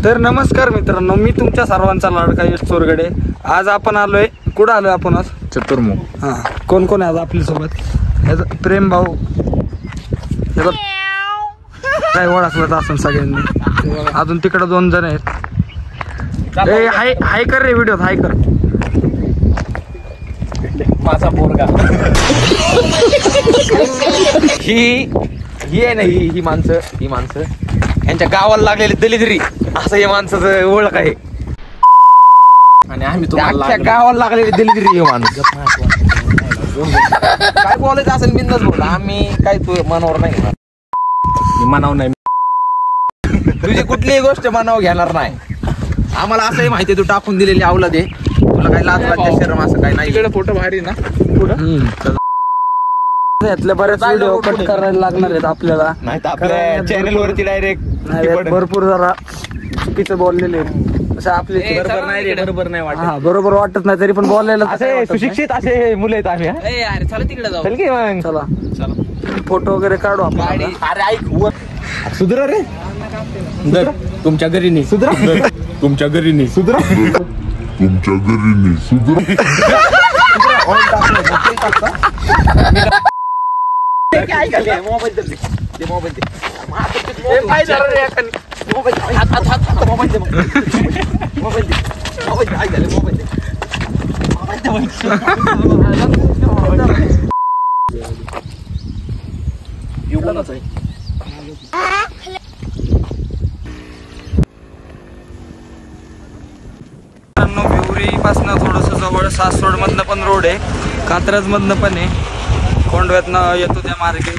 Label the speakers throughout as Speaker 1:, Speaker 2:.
Speaker 1: तर नमस्कार मित्रांनो, मी तुमच्या सर्वांचा लाडका यश चोरगडे. आज आपण आलोय, कुठं आलोय आपण आज?
Speaker 2: चतुर्मुख.
Speaker 1: हां, कोण कोण आहे आज आपल्या सोबत? प्रेम भाऊ, काय ओळखलं असं सगळ्यांनी. अजून तिकडे 2 जण आहेत. हाय कर रे व्हिडिओ, हाय कर.
Speaker 2: माझा पोरगा. ही आहे ना, ही माणसं यांच्या गावाला लागलेली दलिद्री असं हे माणसाचं ओळख आहे. आणि आम्ही तुम्हाला गावाला लागलेली दलिद्री हे माणूस. काय बोलायचं असेल बिंदास बोल, आम्ही काय तू मनावर नाही, मनावर नाही. तुझी कुठलीही गोष्ट मनावर घेणार नाही. आम्हाला असंही माहिती तू टाकून दिलेली अवलाद आहे, तुला काही लाज वाटते शरम असं काही नाही. तिकडे फोटो भारी ना पुढं.
Speaker 1: यातले बरेच व्हिडिओ कट करायला लागणार आहेत आपल्याला,
Speaker 2: नाही तर आपल्या चॅनल वरती डायरेक्ट
Speaker 1: भरपूर जरा चुकीचं बोललेले असं आपले
Speaker 2: बरोबर नाही वाटत.
Speaker 1: हा, बरोबर वाटत नाही तरी पण बोलायला
Speaker 2: असे सुशिक्षित असे मुलं आहेत आम्ही.
Speaker 3: चला तिकडे जाऊ.
Speaker 2: चल की मग,
Speaker 1: चला फोटो वगैरे काढू आपण.
Speaker 2: अरे ऐक, सुधरा रे. तुमच्या घरी नाही सुधरा, तुमच्या घरी नाही सुधरा,
Speaker 4: तुमच्या घरी नाही सुधरा.
Speaker 2: मोबाईल दे, मोबाईल दे.
Speaker 1: भिवरी पासून थोडस जवळ सासवड मधनं पण रोड आहे, कात्रज मधनं पण आहे, कोंडव्यातनं येतो त्या मार्गे.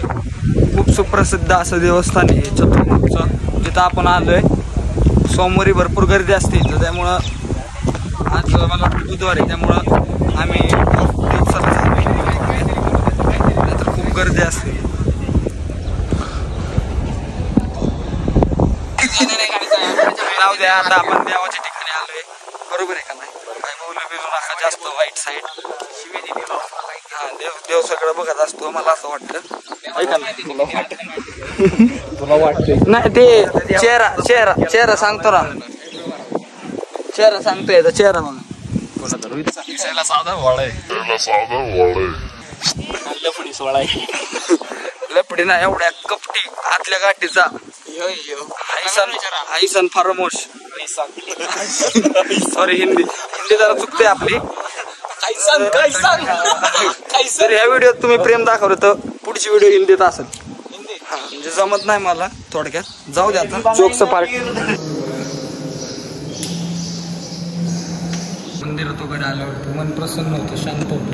Speaker 1: खूप सुप्रसिद्ध असं देवस्थान आहे चतुर्मुखचं, जिथं आपण आलोय. सोमवारी भरपूर गर्दी असते इथं, त्यामुळं आज मला वाटतं बुधवार आहे, त्यामुळं आम्ही दिवसाला तर खूप गर्दी असते. जाऊ द्या, आता आपण देवाच्या ठिकाणी आलोय, बरोबर आहे का नाही? काय बोलू बिलू नका जास्त वाईट साईड. हा, देव सगळं बघत असतो, मला असं वाटतं.
Speaker 2: तुला वाटतंय
Speaker 1: नाही, ते चेहरा सांगतो ना, चेहरा सांगतोय, चेहरा मग
Speaker 2: साधा वळ
Speaker 1: लपडी ना एवढ्या कपटी आतल्या गाठीचा आईसन फारमोश. सॉरी, हिंदी जरा चुकते आपली. तर ह्या व्हिडिओत तुम्ही प्रेम दाखवलं तर पुढची व्हिडिओ हिंदीत असेल. म्हणजे जमत नाही मला थोडक्यात. जाऊ द्या आता जोकचं पार्ट. मंदिरात वगैरे आल्यावर मन प्रसन्न होतं, शांत होतं.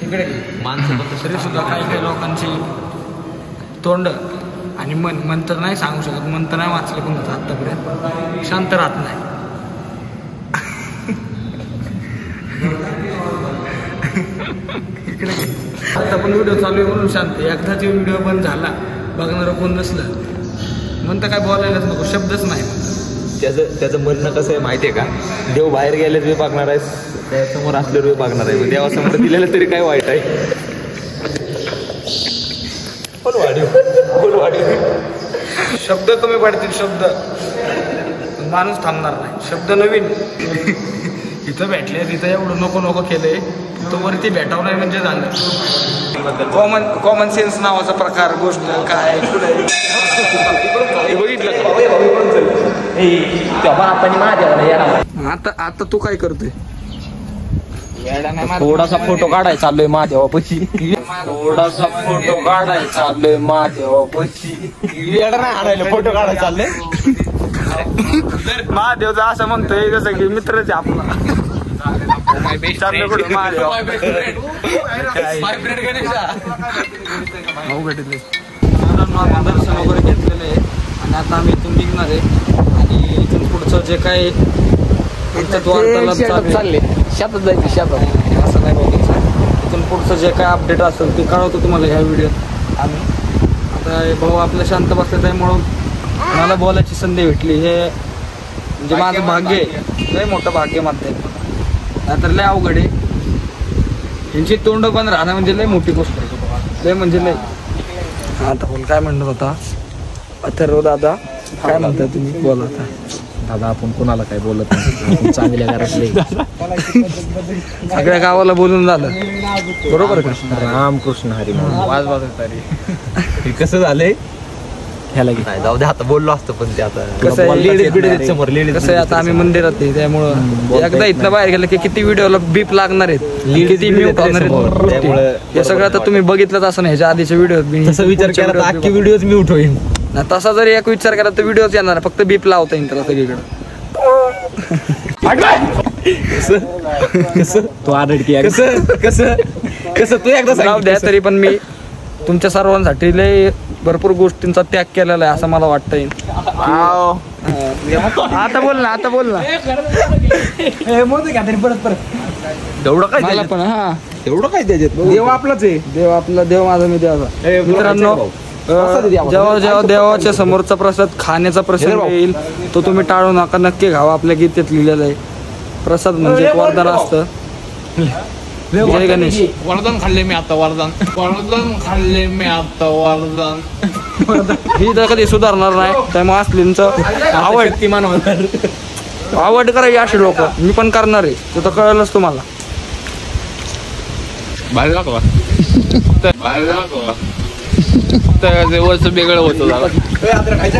Speaker 1: इकडे माणसं तरी सुद्धा काही लोकांची तोंड आणि मन तर नाही सांगू शकत, मन तर नाही वाचलं पण होतं आतापर्यंत, शांत राहत नाही. इकडे आता पण व्हिडिओ चालू आहे म्हणून शांत. एकदाची व्हिडिओ बंद झाला, बघणारं कोण नसलं म्हणतं काय बोलायलाच नको, शब्दच नाही.
Speaker 2: त्याचं म्हणणं कसं आहे माहितीये का, देव बाहेर गेले तुम्ही बघणार आहे, त्यासमोर असले तुम्ही बघणार आहे. देवासमोर दिलेलं तरी काय वाईट आहे.
Speaker 1: शब्द कमी पडतील, शब्द माणूस थांबणार नाही. शब्द नवीन इथं भेटले, तिथं एवढं नको केलंय, तो वरती भेटावं नाही म्हणजे झालं. कॉमन सेन्स नावाचा प्रकार, गोष्ट काय बघितलं. आता तू काय करतोय?
Speaker 2: थोडासा फोटो काढायचा चाललोय महादेवापाशी. थोडासा फोटो काढायचा चाललोय महादेवापाशी. येडा नाही आणायला, फोटो काढायला चाललंय.
Speaker 1: महादेवचा असं म्हणतोय जसं की मित्रच आहे आपला. दर्शन वगैरे घेतलेलं आहे आणि आता आम्ही इथून निघणार आहे. आणि इथून पुढचं जे काय
Speaker 2: चालले शेतात जायचं, शेतात
Speaker 1: असं नाही बघायचं. इथून पुढचं जे काय अपडेट असेल ते कळवतो तुम्हाला ह्या व्हिडिओत आम्ही. आता भाऊ आपल्या शांत बसले, त्यामुळं मला बोलायची संधी भेटली. हे म्हणजे माझं भाग्य आहे, लय मोठं भाग्य म्हणता येईल. नाहीतर लय अवघड आहे. यांची तोंड पण राहणं म्हणजे लय मोठी गोष्ट आहे, लय म्हणजे लय. आता बोल काय म्हणत होता अथर्व दादा? काय म्हणता तुम्ही, बोला आता.
Speaker 2: दादा आपण कोणाला काय बोलत नाही, आपण चांगल्या घरातले.
Speaker 1: सगळ्या गावाला बोलून झालं, बरोबर का?
Speaker 2: रामकृष्ण हरी
Speaker 1: वाज वाजत
Speaker 2: कसं झालंय ह्याला नाही जाऊ दे, आता बोललो असतं पण ते आता
Speaker 1: कसं आहे,
Speaker 2: लेडीज समोर लेडीज
Speaker 1: कसं आहे, आता आम्ही मंदिरात आहे त्यामुळं एकदा इथनं बाहेर गेलं की किती व्हिडिओला बीप लागणार आहेत, किती म्यूट होणार आहेत. हे सगळं आता तुम्ही बघितलंच असं नाही ह्याच्या आधीच्या व्हिडिओ.
Speaker 2: तसं विचार केला तर अख्खी व्हिडिओज म्यूट होईल.
Speaker 1: तसा जरी एक विचार केला तर व्हिडिओच येणार, फक्त बीप लावता येईल त्याला सगळीकडे.
Speaker 2: तू आरडकी कसं तू एकदा
Speaker 1: लाव द्या. तरी पण मी तुमच्या सर्वांसाठी लय भरपूर गोष्टींचा त्याग केलेला आहे असं मला वाटतंय. आता बोल ना, आता बोल ना.
Speaker 2: एवढं काय
Speaker 1: मला पण हा
Speaker 2: एवढं काय त्याच्यात, देव आपलाच आहे.
Speaker 1: देव आपला, देव माझा मी देवाचा. मित्रांनो, जेव्हा जेव्हा देवाच्या समोरचा प्रसाद खाण्याचा प्रसंग येईल तो तुम्ही टाळू नका, नक्की खावा. आपल्या गीतेत लिहिलेलं आहे प्रसाद म्हणजे एक वरदान असतं. जय गणेश.
Speaker 3: वरदान खाल्ले मी आता, वरदान खाल्ले मी आता, वरदान.
Speaker 1: ही तर कधी सुधारणार नाही. त्यामुळे असलींचं आवड
Speaker 2: किमान होणार.
Speaker 1: आवड करायची अशी लोक मी पण करणार आहे, ते तर कळलंच तुम्हाला.
Speaker 3: बाहेर दाखवा, बाहेर दाखवा. वेगळं होतं जरा.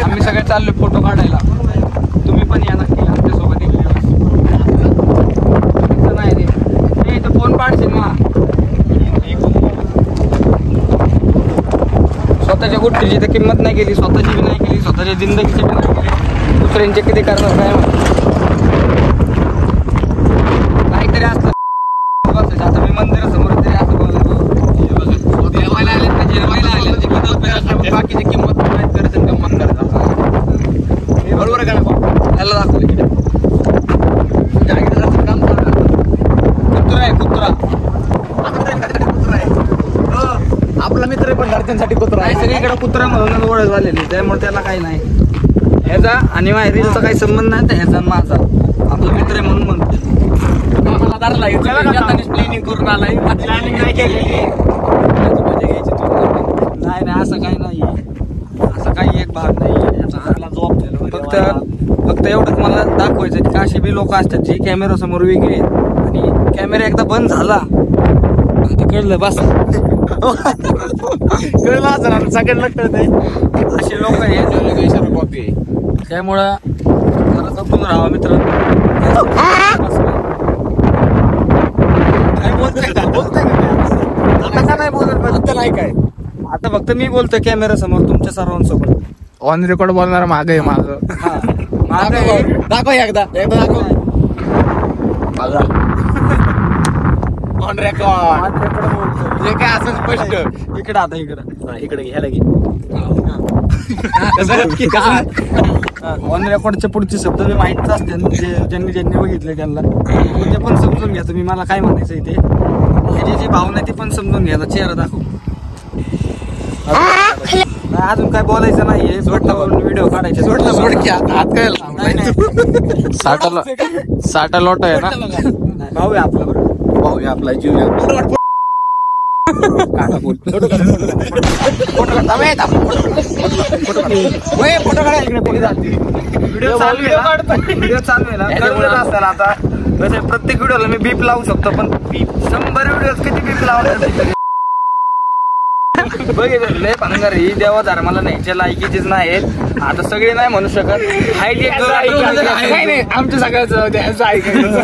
Speaker 1: आम्ही सगळे चाललोय फोटो काढायला, तुम्ही पण या नक्की आमच्यासोबत. एक दिवस नाही रे, इथं फोन पाडशील ना. स्वतःच्या गोष्टीची तर किंमत नाही केली, स्वतःची बी नाही केली, स्वतःच्या जिंदगीची बी नाही केली, दुसऱ्यांचे कधी करणार काय काहीतरी असतं. आता मी मंदिरासमोर तरी असं बोलतो, जेवायला आले तर जेवायला आले, बाकीची किंमत नाही करत, गंमत करतात. बरोबर आहे का? त्याला दाखवलं की काम कुत्रा आहे, कुत्रा
Speaker 2: आपला मित्र पण घरच्यांसाठी कुत्रा
Speaker 1: आहे. सगळीकडे कुत्रा म्हणूनच ओळख झालेली, त्यामुळे त्याला काही नाही. ह्याचा आणि माहेरीचा काही संबंध नाही, तर ह्याचा माझा आपला मित्र आहे म्हणून म्हणतो. प्लॅनिंग करून आलाय, प्लॅनिंग नाही केलेली. नाही असं काही नाही, असं काही एक भाग नाही. फक्त एवढंच मला दाखवायचं की अशी बी लोक असतात जी कॅमेरा समोर वेगळी आहेत आणि कॅमेरा एकदा बंद झाला ते कळलं बस.
Speaker 2: कळलं असं सगळ्यांना कळतंय.
Speaker 1: असे लोक आहेत, त्यामुळं जरा जपून राहा मित्र.
Speaker 2: नाही काय
Speaker 1: आता फक्त मी बोलतोय कॅमेरा समोर तुमच्या सर्वांसोबत.
Speaker 3: ऑन रेकॉर्ड बोलणार माग आहे माझं.
Speaker 2: दाखव एकदा दाखव. ऑन रेकॉर्ड जे काय असं स्पष्ट.
Speaker 1: इकडं आता इकडं
Speaker 2: घ्यायला घे.
Speaker 1: ऑन रेकॉर्डच्या पुढचे शब्द मी माहितीच असते, ज्यांनी बघितले त्यांना ते पण समजून घ्या तुम्ही मला काय म्हणायचं इथे. ह्याची जी भावना ती पण समजून घ्या. चेहरा दाखव. अजून काय बोलायचं नाहीये, व्हिडिओ काढायचे.
Speaker 3: साठा लोट आहे ना,
Speaker 1: भाऊ आहे आपला. बरोबर
Speaker 2: भाऊ आपला जीव
Speaker 1: व्हिडिओ चालू आहे ना, कळलं असेल आता. प्रत्येक व्हिडिओला मी बीप लावू शकतो, पण 100 व्हिडिओ किती बीप लावणार बघितलं. लय भांगार ही देवा धर्माला न्यायच्या लायकीचीच नाही. आता सगळे नाही म्हणू शकत.
Speaker 3: आमच्या सगळ्याचं ऐकायचं.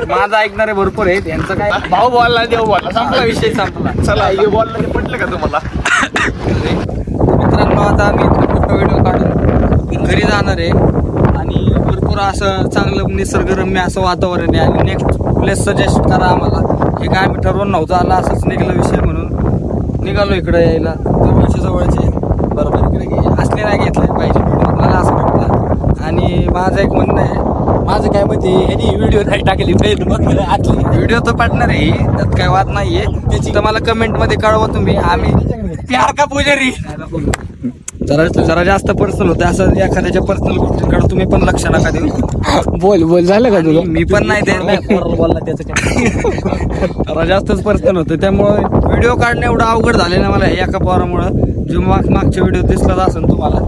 Speaker 1: माझं ऐकणारे भरपूर आहेत, यांचं काय
Speaker 3: भाऊ बोलला, देव बोलला,
Speaker 1: संपला विषय संपला.
Speaker 3: चला बोलला ते पटलं का तुम्हाला?
Speaker 1: मित्रांनो, आता आम्ही फोटो व्हिडिओ काढून घरी जाणार आहे आणि भरपूर असं चांगलं निसर्गरम्य असं वातावरण आहे. आणि नेक्स्ट प्लेस सजेस्ट करा आम्हाला. हे काय आम्ही ठरवून नव्हतं, आला असंच निघाला विषय म्हणून निघालो इकडे यायला. जवळचे बरोबर इकडे असले नाही घेतले पाहिजे व्हिडिओ, मला असं वाटतं. आणि माझं एक म्हणणं आहे,
Speaker 2: माझं काय माहिती ह्यानी व्हिडिओ नाही टाकली
Speaker 1: व्हिडिओ तर पार्टनर आहे, त्यात काही वाद नाहीये. तर मला कमेंट मध्ये कळवा तुम्ही. आम्ही
Speaker 2: प्यार का पुजारी.
Speaker 1: जरा जास्त पर्सनल होतं, असं एखाद्याच्या पर्सनल गोष्टींकडे तुम्ही पण लक्ष नका देऊ.
Speaker 3: बोल झालं का तुला?
Speaker 1: मी पण नाही ते
Speaker 2: बोलला त्याचं
Speaker 1: जरा जास्तच पर्सनल होतं, त्यामुळे व्हिडिओ काढणं एवढं अवघड झालं ना मला एका पोरामुळं. जो मागच्या व्हिडिओ दिसला असेल तुम्हाला,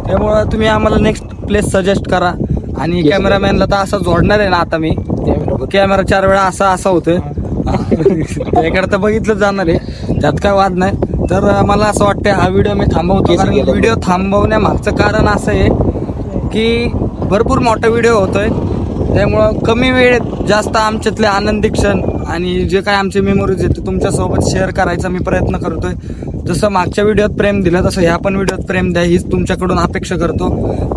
Speaker 1: त्यामुळं तुम्ही आम्हाला नेक्स्ट प्लेस सजेस्ट करा. आणि कॅमेरामॅनला तर असं जोडणार आहे ना आता मी, कॅमेरा 4 वेळा असा होतोय त्याकडे तर बघितलं जाणार आहे, त्यात काय वाद नाही. तर मला असं वाटतं हा व्हिडिओ मी थांबवतो, कारण व्हिडिओ थांबवण्यामागचं कारण असं आहे की भरपूर मोठा व्हिडिओ होतोय, त्यामुळं कमी वेळेत जास्त आमच्यातले आनंदी क्षण आणि जे काय आमचे मेमोरीज आहेत ते तुमच्यासोबत शेअर करायचा मी प्रयत्न करतोय. जसं मागच्या व्हिडिओत प्रेम दिलं तसं ह्या पण व्हिडिओत प्रेम द्या, हीच तुमच्याकडून अपेक्षा करतो.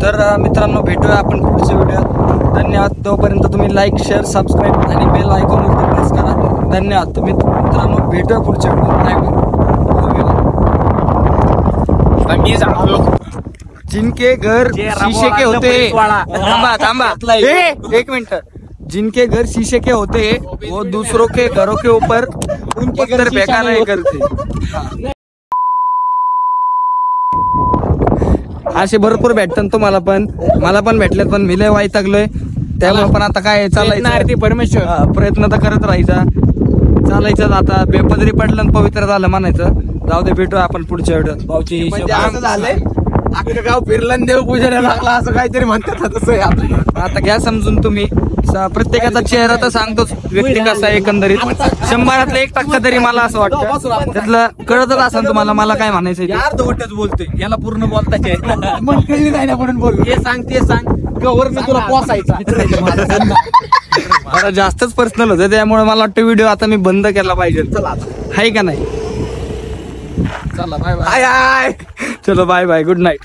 Speaker 1: तर मित्रांनो, भेटूया आपण पुढच्या व्हिडिओत. धन्यवाद. तोपर्यंत तुम्ही लाईक, शेअर, सबस्क्राईब आणि बेल आयकॉनवरती प्रेस करा. धन्यवाद. तुम्ही मित्रांनो भेटूया पुढच्या व्हिडिओत.
Speaker 2: मी सांगतो,
Speaker 1: जिनके घर शीशे के होते, थांबा एक मिनट, जिनके घर शीशे के होते वो दूसरों के घरों के ऊपर पत्थर फेंका नहीं करते. असे भरपूर भेटतात तुम्हाला पण, मला पण भेटलेत, पण मी लय वैतागलोय. त्यामुळे पण आता काय चालायचं,
Speaker 2: परमेश्वर
Speaker 1: प्रयत्न तर करत राहायचा, चालायचं. आता बेपदरी पडलं आणि पवित्र झालं म्हणायचं. जाऊ दे, भेटू आपण पुढच्या व्हिडिओत. भाऊची
Speaker 2: असं झालंय, अख्खं गाव फिरलं आणि देव पूजेला लागला असं काहीतरी म्हणतात. तसं आहे
Speaker 1: आता घ्या समजून तुम्ही. प्रत्येकाचा चेहरा तर सांगतोच व्यक्ती कसा आहे एकंदरीत. 100 एक टक्का तरी मला असं वाटतं त्यातलं कळतच असेल तुम्हाला मला काय म्हणायचं.
Speaker 2: अर्धवटच बोलतोय, याला पूर्ण बोलताच आहे. मन कळली नाही ना म्हणून बोल. ते सांग कवर मी तुला पोसायचा.
Speaker 1: जरा जास्तच पर्सनल होतं, त्यामुळे मला वाटतं व्हिडिओ आता मी बंद केला पाहिजे.
Speaker 2: चला
Speaker 1: आहे का नाही?
Speaker 2: चला बाय बाय.
Speaker 1: चलो बाय बाय, गुड नाईट.